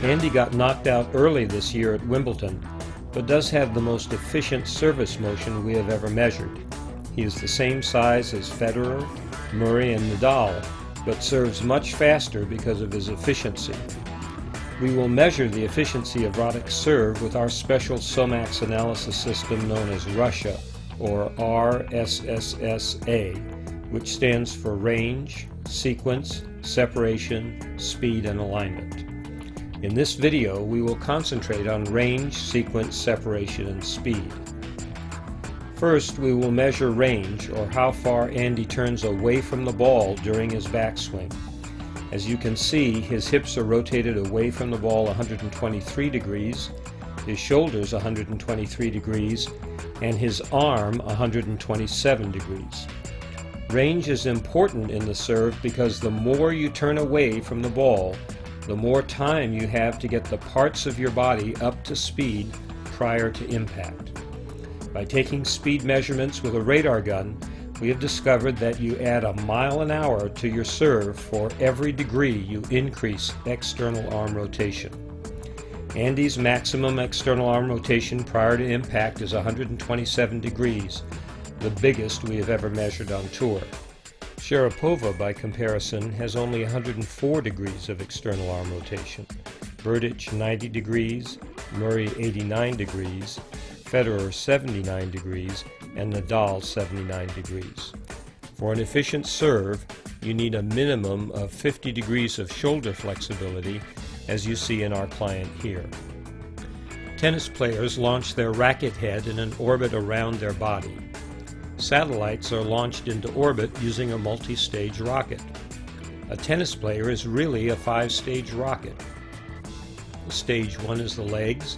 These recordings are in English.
Andy got knocked out early this year at Wimbledon, but does have the most efficient service motion we have ever measured. He is the same size as Federer, Murray, and Nadal, but serves much faster because of his efficiency. We will measure the efficiency of Roddick's serve with our special SOMAX analysis system known as RUSSA, or RSSSA, which stands for Range, Sequence, Separation, Speed, and Alignment. In this video, we will concentrate on range, sequence, separation, and speed. First, we will measure range, or how far Andy turns away from the ball during his backswing. As you can see, his hips are rotated away from the ball 123 degrees, his shoulders 123 degrees, and his arm 127 degrees. Range is important in the serve because the more you turn away from the ball, the more time you have to get the parts of your body up to speed prior to impact. By taking speed measurements with a radar gun, we have discovered that you add a mile an hour to your serve for every degree you increase external arm rotation. Andy's maximum external arm rotation prior to impact is 127 degrees, the biggest we have ever measured on tour. Sharapova, by comparison, has only 104 degrees of external arm rotation, Roddick 90 degrees, Murray 89 degrees, Federer 79 degrees, and Nadal 79 degrees. For an efficient serve, you need a minimum of 50 degrees of shoulder flexibility, as you see in our client here. Tennis players launch their racket head in an orbit around their body. Satellites are launched into orbit using a multi-stage rocket. A tennis player is really a 5-stage rocket. Stage 1 is the legs,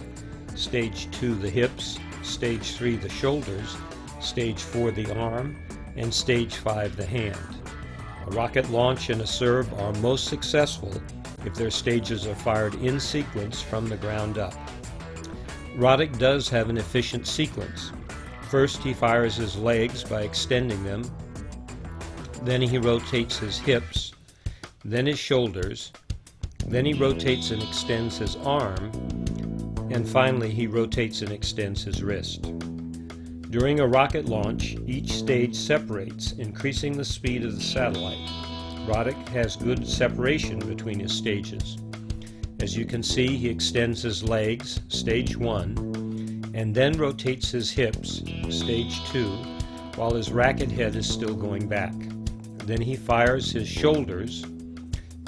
Stage 2 the hips, Stage 3 the shoulders, Stage 4 the arm, and Stage 5 the hand. A rocket launch and a serve are most successful if their stages are fired in sequence from the ground up. Roddick does have an efficient sequence. First, he fires his legs by extending them, then he rotates his hips, then his shoulders, then he rotates and extends his arm, and finally he rotates and extends his wrist. During a rocket launch, each stage separates, increasing the speed of the satellite. Roddick has good separation between his stages. As you can see, he extends his legs, Stage 1, and then rotates his hips, Stage 2, while his racket head is still going back. Then he fires his shoulders,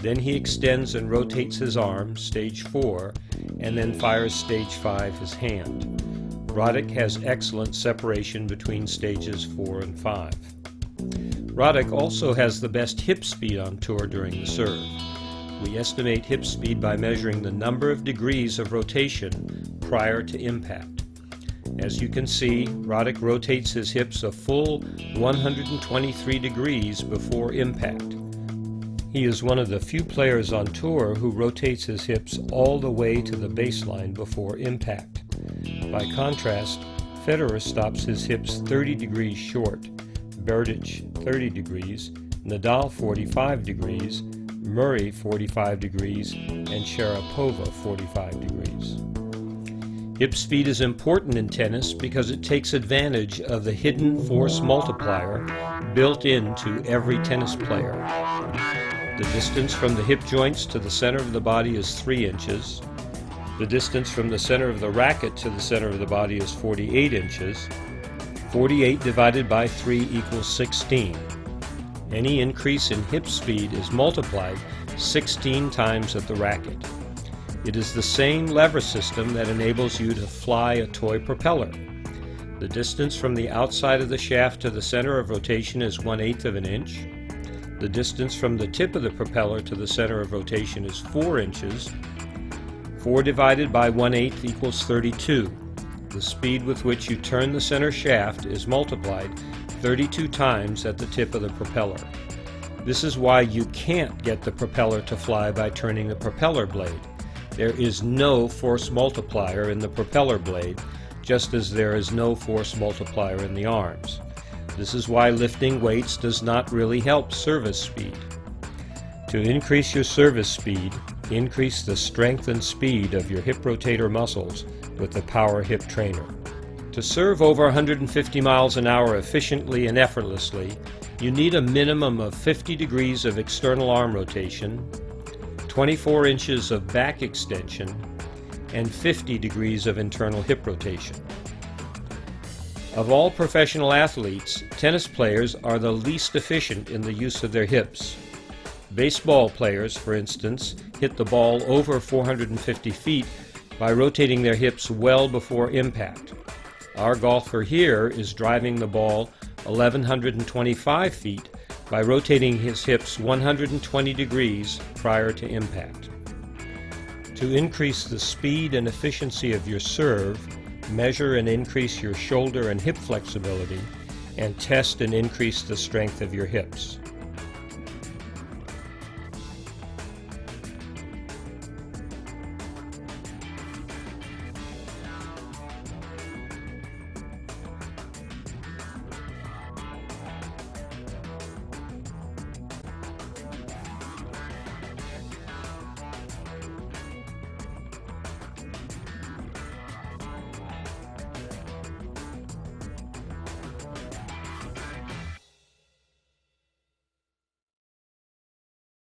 then he extends and rotates his arm, Stage 4, and then fires Stage 5, his hand. Roddick has excellent separation between stages 4 and 5. Roddick also has the best hip speed on tour during the serve. We estimate hip speed by measuring the number of degrees of rotation prior to impact. As you can see, Roddick rotates his hips a full 123 degrees before impact. He is one of the few players on tour who rotates his hips all the way to the baseline before impact. By contrast, Federer stops his hips 30 degrees short, Roddick 30 degrees, Nadal 45 degrees, Murray 45 degrees, and Sharapova 45 degrees. Hip speed is important in tennis because it takes advantage of the hidden force multiplier built into every tennis player. The distance from the hip joints to the center of the body is 3 inches. The distance from the center of the racket to the center of the body is 48 inches. 48 divided by 3 equals 16. Any increase in hip speed is multiplied 16 times at the racket. It is the same lever system that enables you to fly a toy propeller. The distance from the outside of the shaft to the center of rotation is 1/8 of an inch. The distance from the tip of the propeller to the center of rotation is 4 inches. 4 divided by 1/8 equals 32. The speed with which you turn the center shaft is multiplied 32 times at the tip of the propeller. This is why you can't get the propeller to fly by turning the propeller blade. There is no force multiplier in the propeller blade, just as there is no force multiplier in the arms. This is why lifting weights does not really help service speed. To increase your service speed, increase the strength and speed of your hip rotator muscles with the Power Hip Trainer. To serve over 150 miles an hour efficiently and effortlessly, you need a minimum of 50 degrees of external arm rotation, 24 inches of back extension, and 50 degrees of internal hip rotation. Of all professional athletes, tennis players are the least efficient in the use of their hips. Baseball players, for instance, hit the ball over 450 feet by rotating their hips well before impact. Our golfer here is driving the ball 1,125 feet by rotating his hips 120 degrees prior to impact. To increase the speed and efficiency of your serve, measure and increase your shoulder and hip flexibility, and test and increase the strength of your hips.